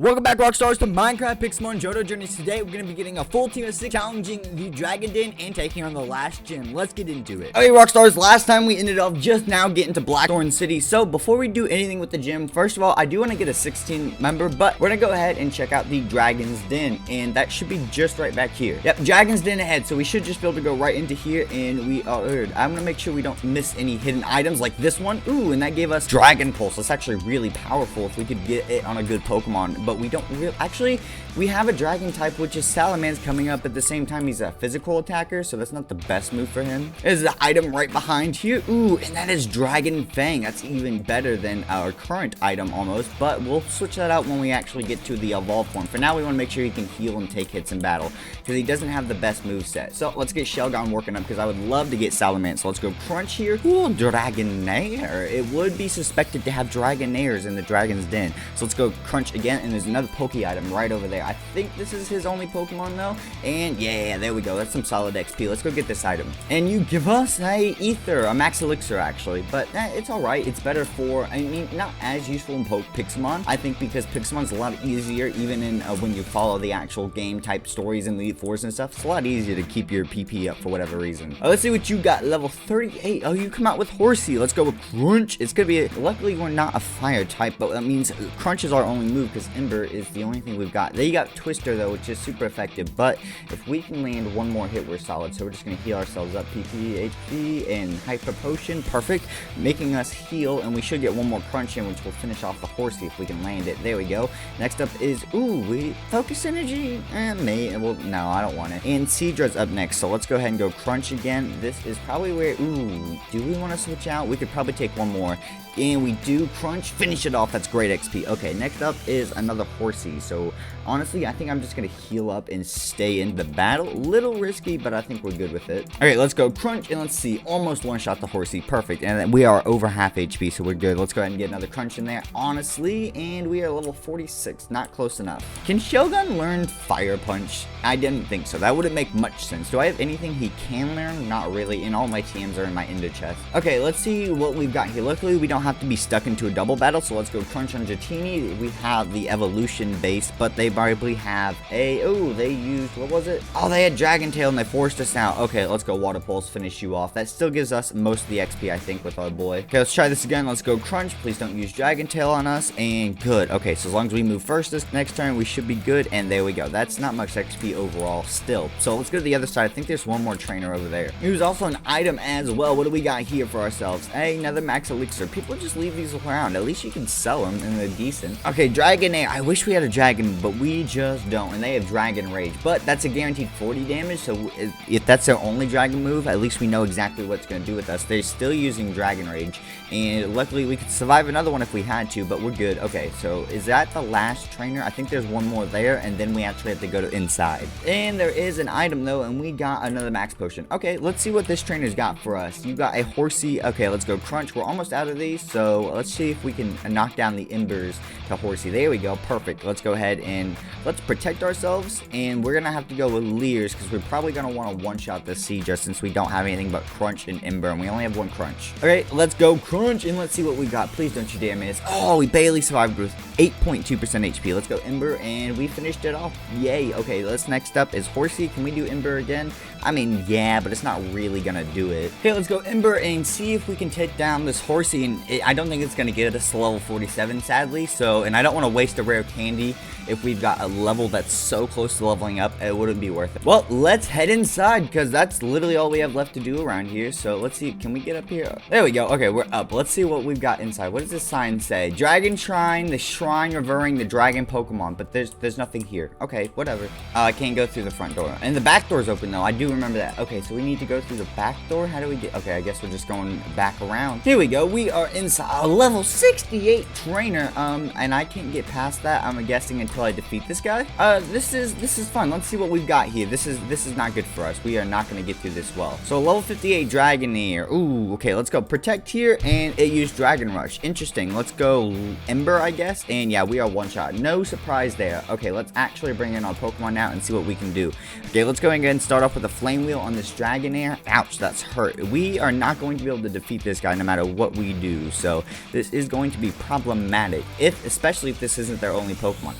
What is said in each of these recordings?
Welcome back, Rockstars, to Minecraft Pixelmon Johto Journeys. Today, we're going to be getting a full team of 6, challenging the Dragon Den and taking on the last gym. Let's get into it. Okay, Rockstars, last time we ended up just now getting to Blackthorn City. So, before we do anything with the gym, first of all, I do want to get a 16 member, but we're going to go ahead and check out the Dragon's Den, and that should be just right back here. Yep, Dragon's Den ahead, so we should just be able to go right into here, and we are... I'm going to make sure we don't miss any hidden items like this one. Ooh, and that gave us Dragon Pulse. That's actually really powerful if we could get it on a good Pokemon, but we don't really... Actually, we have a dragon type, which is Salamance, coming up at the same time. He's a physical attacker, so that's not the best move for him. There's the item right behind here. Ooh, and that is Dragon Fang. That's even better than our current item almost, but we'll switch that out when we actually get to the evolved form. For now, we want to make sure he can heal and take hits in battle, because he doesn't have the best move set. So let's get Shelgon working up, because I would love to get Salamance. So let's go Crunch here. Ooh, Dragonair. It would be suspected to have Dragonairs in the Dragon's Den. So let's go Crunch again, and there's another Poke item right over there. I think this is his only Pokemon though, and yeah, there we go. That's some solid XP. Let's go get this item. And you give us a Ether, a Max Elixir actually, but it's alright. It's better for, I mean, not as useful in Pixelmon, I think, because Pixelmon's a lot easier, even in when you follow the actual game type stories in Elite Fours and stuff. It's a lot easier to keep your PP up for whatever reason. Let's see what you got. Level 38. Oh, you come out with Horsey. Let's go with Crunch. It's gonna be luckily we're not a fire type, but that means Crunch is our only move, because Ember is the only thing we've got. There you got Twister though, which is super effective, but if we can land one more hit, we're solid. So we're just gonna heal ourselves up. PP, HP, and Hyper Potion. Perfect, making us heal, and we should get one more Crunch in, which will finish off the Horsey if we can land it. There we go. Next up is we Focus Energy. Well, no, I don't want it. And Seadra's up next, so let's go ahead and go Crunch again. This is probably where do we want to switch out? We could probably take one more. And we do Crunch, finish it off. That's great XP. Okay, next up is another Horsey. So honestly, I think I'm just gonna heal up and stay in the battle. Little risky, but I think we're good with it. Okay, let's go Crunch, and let's see, almost one shot the Horsey. Perfect. And then we are over half HP, so we're good. Let's go ahead and get another Crunch in there, honestly. And we are level 46, not close enough. Can Shogun learn Fire Punch? I didn't think so. That wouldn't make much sense. Do I have anything he can learn? Not really, and all my TMs are in my Ender chest. Okay, let's see what we've got here. Luckily, we don't have to be stuck into a double battle, so let's go Crunch on Jatini. We have the evolution base, but they probably have a they used, what was it? Oh, they had Dragon Tail and they forced us out. Okay, let's go Water Pulse, finish you off. That still gives us most of the XP, I think, with our boy. Okay, let's try this again. Let's go Crunch. Please don't use Dragon Tail on us, and good. Okay, so as long as we move first this next turn, we should be good, and there we go. That's not much XP overall still. So let's go to the other side. I think there's one more trainer over there. Here's also an item as well. What do we got here for ourselves? Hey, another Max Elixir. People just leave these around. At least you can sell them, and they're decent. Okay, Dragonair. I wish we had a dragon, but we just don't, and they have Dragon Rage, but that's a guaranteed 40 damage, so if that's their only dragon move, at least we know exactly what it's going to do with us. They're still using Dragon Rage, and luckily we could survive another one if we had to, but we're good. Okay, so is that the last trainer? I think there's one more there, and then we actually have to go to inside. And there is an item though, and we got another Max Potion. Okay, let's see what this trainer's got for us. You got a Horsey. Okay, let's go Crunch. We're almost out of these, so let's see if we can knock down the Embers to Horsey. There we go. Perfect. Let's go ahead and let's protect ourselves, and we're gonna have to go with Leers, because we're probably gonna want to one-shot this Seadra since we don't have anything but Crunch and Ember, and we only have one Crunch. Okay, let's go Crunch, and let's see what we got. Please don't you dare miss. Oh, we barely survived with 8.2% HP. Let's go Ember, and we finished it off. Yay. Okay, let's next up is Horsey. Can we do Ember again? I mean, yeah, but it's not really gonna do it. Okay, let's go Ember and see if we can take down this Horsey, and I don't think it's gonna get us to level 47, sadly, so, and I don't want to waste a rare candy if we've got a level that's so close to leveling up. It wouldn't be worth it. Well, let's head inside, because that's literally all we have left to do around here. So let's see, can we get up here? There we go. Okay, we're up. Let's see what we've got inside. What does this sign say? Dragon Shrine, the shrine revering the dragon Pokemon, but there's nothing here. Okay, whatever. I can't go through the front door, and the back door's open though. I do remember that. Okay, so we need to go through the back door. How do we get? Okay, I guess we're just going back around. Here we go. We are inside a level 68 trainer, and I can't get past that, I'm guessing, until I defeat this guy. This is fun. Let's see what we've got here. This is not good for us. We are not going to get through this well. So level 58 Dragonair. Ooh, okay, let's go Protect here, and it used Dragon Rush. Interesting. Let's go Ember, I guess, and yeah, we are one shot. No surprise there. Okay, let's actually bring in our Pokemon now and see what we can do. Okay, let's go ahead and start off with a Flame Wheel on this Dragonair. Ouch, that's hurt. We are not going to be able to defeat this guy no matter what we do. too, so this is going to be problematic, especially if this isn't their only Pokemon.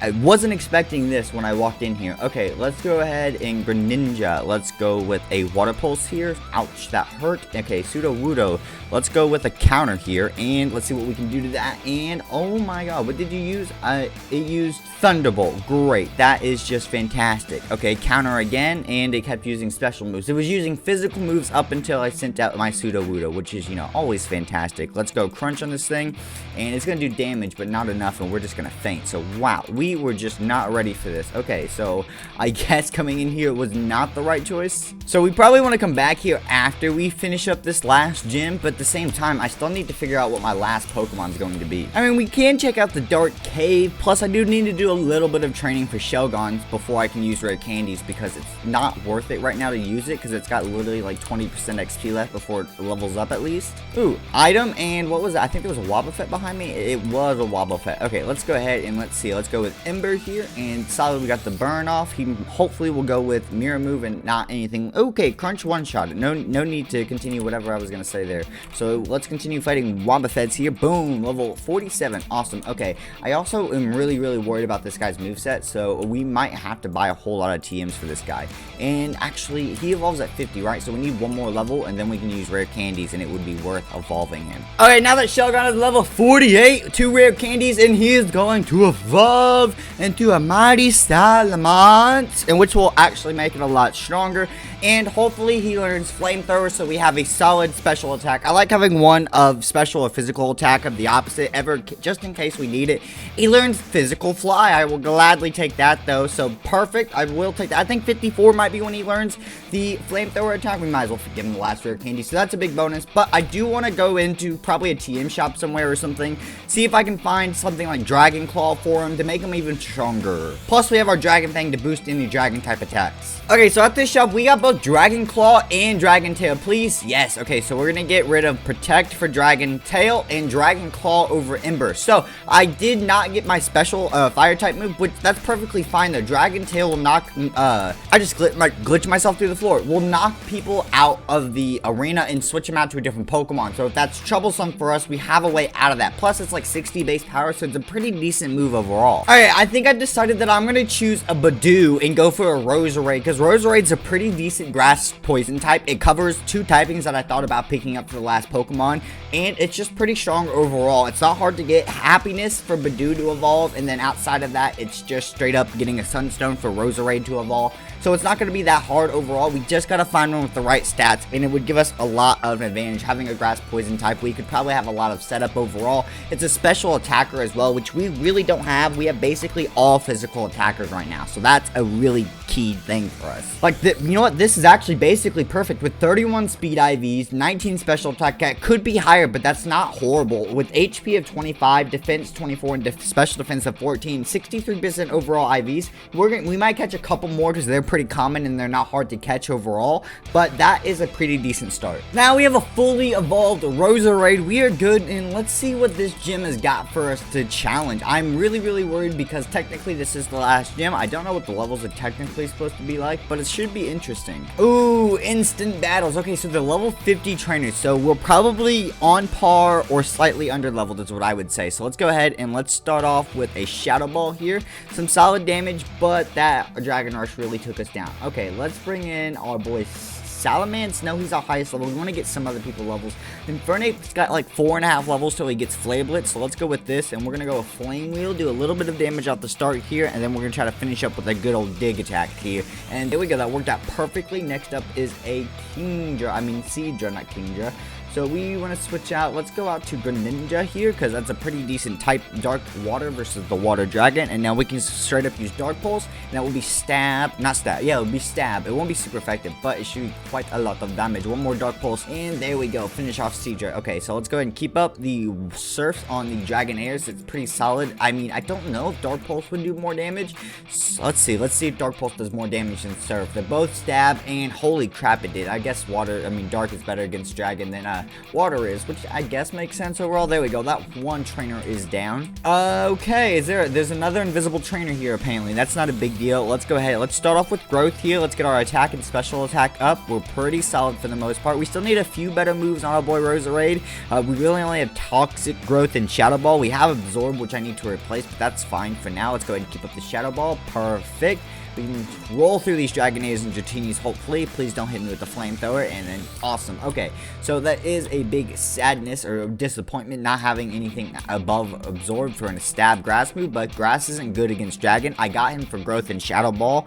I wasn't expecting this when I walked in here. Okay, let's go ahead and Greninja. Let's go with a Water Pulse here. Ouch, that hurt. Okay, Sudowoodo. Let's go with a counter here, and let's see what we can do to that. And oh my god, what did you use? It used Thunderbolt. Great, that is just fantastic. Okay, counter again, and it kept using special moves. It was using physical moves up until I sent out my Sudowoodo, which is, you know, always fantastic. Let's go Crunch on this thing, and it's gonna do damage, but not enough, and we're just gonna faint. So wow, we were just not ready for this. Okay, so I guess coming in here was not the right choice. So we probably want to come back here after we finish up this last gym, but at the same time, I still need to figure out what my last Pokemon is going to be. I mean, we can check out the Dark Cave, plus I do need to do a little bit of training for Shelgons before I can use rare candies, because it's not worth it right now to use it, because it's got literally like 20% XP left before it levels up at least. Ooh, item, and what was it? I think there was a Wobbuffet behind me. It was a Wobbuffet. Okay, let's go ahead and let's see. Let's go with Ember here, and solid, we got the burn off. He hopefully will go with mirror move and not anything. Okay, Crunch one-shot. No need to continue whatever I was gonna say there. So let's continue fighting Wobbuffets here. Boom, level 47. Awesome. Okay, I also am really worried about this guy's moveset, so we might have to buy a whole lot of TMs for this guy. And actually, he evolves at 50, right? So we need one more level, and then we can use rare candies, and it would be worth evolving him. Okay, now that Shelgon is level 48, 2 rare candies, and he is going to evolve into a mighty Salamance, and which will actually make it a lot stronger. And hopefully he learns Flamethrower, so we have a solid special attack. I like having one of special or physical attack of the opposite ever, just in case we need it. He learns Physical Fly. I will gladly take that though, so perfect. I will take that. I think 54 might be when he learns the Flamethrower attack. We might as well give him the last rare candy, so that's a big bonus. But I do want to go into probably a TM shop somewhere or something, see if I can find something like Dragon Claw for him to make him even stronger. Plus we have our Dragon Fang to boost any Dragon type attacks. Okay, so at this shop we got both Dragon Claw and Dragon Tail, please. Yes. Okay, so we're gonna get rid of Protect for Dragon Tail and Dragon Claw over Ember. So I did not get my special fire type move, but that's perfectly fine though. Dragon Tail will knock I just glitch myself through the floor. Will knock people out of the arena and switch them out to a different Pokemon. So if that's troublesome for us, we have a way out of that. Plus it's like 60 base power, so it's a pretty decent move overall. Alright, I think I decided that I'm gonna choose a Badoo and go for a Roserade, because Roserade's a pretty decent grass poison type. It covers 2 typings that I thought about picking up for the last Pokemon, and it's just pretty strong overall. It's not hard to get Happiness for Badoo to evolve, and then outside of that, it's just straight up getting a Sunstone for Roserade to evolve. So it's not going to be that hard overall. We just got to find one with the right stats, and it would give us a lot of advantage. Having a grass poison type, we could probably have a lot of setup overall. It's a special attacker as well, which we really don't have. We have basically all physical attackers right now, so that's a really key thing for us. Like, you know what? This is actually basically perfect with 31 speed IVs, 19 special attack. It could be higher, but that's not horrible. With HP of 25, defense 24, and special defense of 14, 63% overall IVs. We might catch a couple more because they're pretty common and they're not hard to catch overall, but that is a pretty decent start. Now we have a fully evolved Roserade. We are good, and let's see what this gym has got for us to challenge. I'm really worried because technically this is the last gym. I don't know what the levels are technically supposed to be like, but it should be interesting. Ooh, instant battles. Okay, so they're level 50 trainers, so we're probably on par or slightly under leveled is what I would say. So let's go ahead and let's start off with a Shadow Ball here. Some solid damage, but that Dragon Rush really took us down. Okay, let's bring in our boy Salamance. No, he's our highest level. We want to get some other people levels. Infernape's got like 4.5 levels till he gets Flablet, so let's go with this, and we're going to go with Flame Wheel, do a little bit of damage off the start here, and then we're going to try to finish up with a good old Dig attack here. And there we go, that worked out perfectly. Next up is a Seadra, not Kingdra. So we want to switch out. Let's go out to Greninja here, because that's a pretty decent type, Dark Water versus the Water Dragon. And now we can straight up use Dark Pulse, and that will be Stab. Not Stab. Yeah, it will be Stab. It won't be super effective, but it should be quite a lot of damage. One more Dark Pulse, and there we go. Finish off Seadra. Okay, so let's go ahead and keep up the Surfs on the Dragonairs. It's pretty solid. I mean, I don't know if Dark Pulse would do more damage. So let's see. Let's see if Dark Pulse does more damage than Surf. They're both Stab, and holy crap, it did. I guess Dark is better against Dragon than that water is, which I guess makes sense overall. There we go. That one trainer is down. Okay, there's another invisible trainer here apparently. That's not a big deal. Let's go ahead. Let's start off with growth here. Let's get our attack and special attack up. We're pretty solid for the most part. We still need a few better moves on our boy Roserade. We really only have toxic growth and shadow ball. We have absorb, which I need to replace, but that's fine for now. Let's go ahead and keep up the shadow ball. Perfect. We can roll through these Dragonators and Jotinis, hopefully. Please don't hit me with the flamethrower, and then awesome. Okay, so that is a big sadness or disappointment not having anything above absorb for a stab grass move, but grass isn't good against dragon. I got him for growth and shadow ball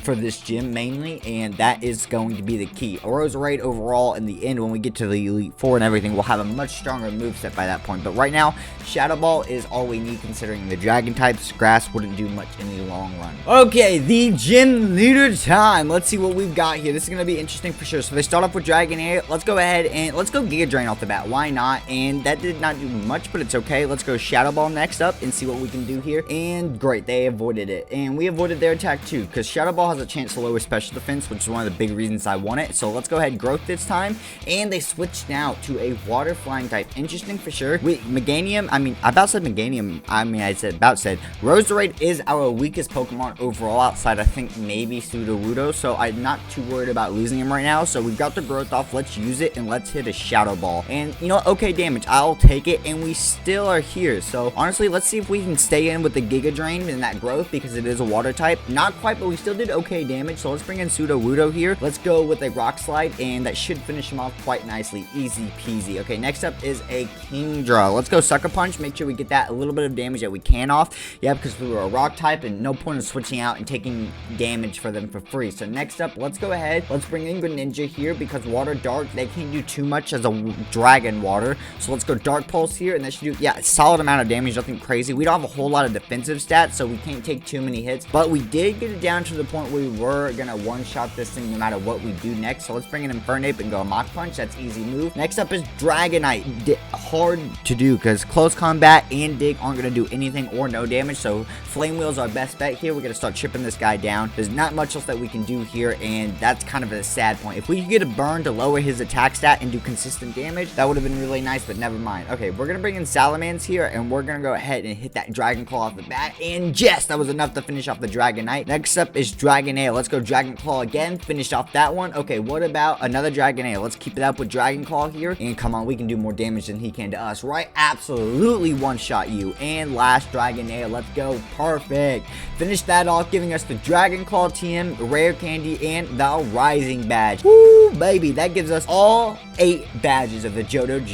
for this gym mainly, and that is going to be the key. Roserade overall in the end, when we get to the Elite Four and everything, we'll have a much stronger moveset by that point, but right now shadow ball is all we need considering the dragon types. Grass wouldn't do much in the long run. Okay, the gym leader time. Let's see what we've got here. This is going to be interesting for sure. So they start off with Dragonair. Let's go ahead and let's go Giga Drain off the bat. Why not? And that did not do much, but it's okay. Let's go Shadow Ball next up and see what we can do here. And great, they avoided it. And we avoided their attack too, because Shadow Ball has a chance to lower special defense, which is one of the big reasons I want it. So let's go ahead and growth this time. And they switched now to a water flying type. Interesting for sure. Wait, Meganium, I about said Meganium. I said Roserade is our weakest Pokemon overall outside, I think, maybe Sudowoodo, so I'm not too worried about losing him right now. So we've got the growth off. Let's use it and let's hit a Shadow Ball. And you know what? Okay, damage. I'll take it, and we still are here. So honestly, let's see if we can stay in with the Giga Drain and that growth because it is a water type. Not quite, but we still did okay damage. So let's bring in Sudowoodo here. Let's go with a Rock Slide, and that should finish him off quite nicely. Easy peasy. Okay, next up is a Kingdra. Let's go Sucker Punch. Make sure we get that a little bit of damage that we can off. Yeah, because we were a rock type, and no point in switching out and taking damage for them for free. So next up, let's go ahead. Let's bring in Greninja here because Water Dark, they can't do too much as a Dragon Water. So let's go Dark Pulse here, and that should do, yeah, a solid amount of damage, nothing crazy. We don't have a whole lot of defensive stats, so we can't take too many hits, but we did get it down to the point where we were gonna one-shot this thing no matter what we do next. So let's bring in Infernape and go Mach Punch. That's easy move. Next up is Dragonite. Hard to do because close combat and dig aren't gonna do anything or no damage, so Flame Wheel's our best bet here. We're gonna start chipping this guy down. There's not much else that we can do here, and that's kind of a sad point. If we could get a burn to lower his attack stat and do consistent damage, that would have been really nice, but never mind. Okay, we're gonna bring in Salamance here, and we're gonna go ahead and hit that Dragon Claw off the bat, and yes, that was enough to finish off the Dragonite. Next up is Dragonair. Let's go Dragon Claw again. Finish off that one. Okay, what about another Dragonair? Let's keep it up with Dragon Claw here, and come on, we can do more damage than he can to us, right? Absolutely one-shot you. And last Dragonair. Let's go. Perfect. Finish that off, giving us the Dragon Claw TM, Rare Candy, and the Rising Badge. Woo, baby. That gives us all 8 badges of the Johto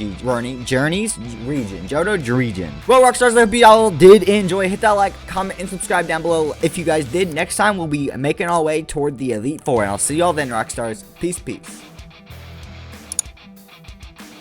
Journeys Region. Johto Region. Well, Rockstars, I hope you all did enjoy. Hit that like, comment, and subscribe down below if you guys did. Next time, we'll be making our way toward the Elite Four, and I'll see y'all then, Rockstars. Peace, peace.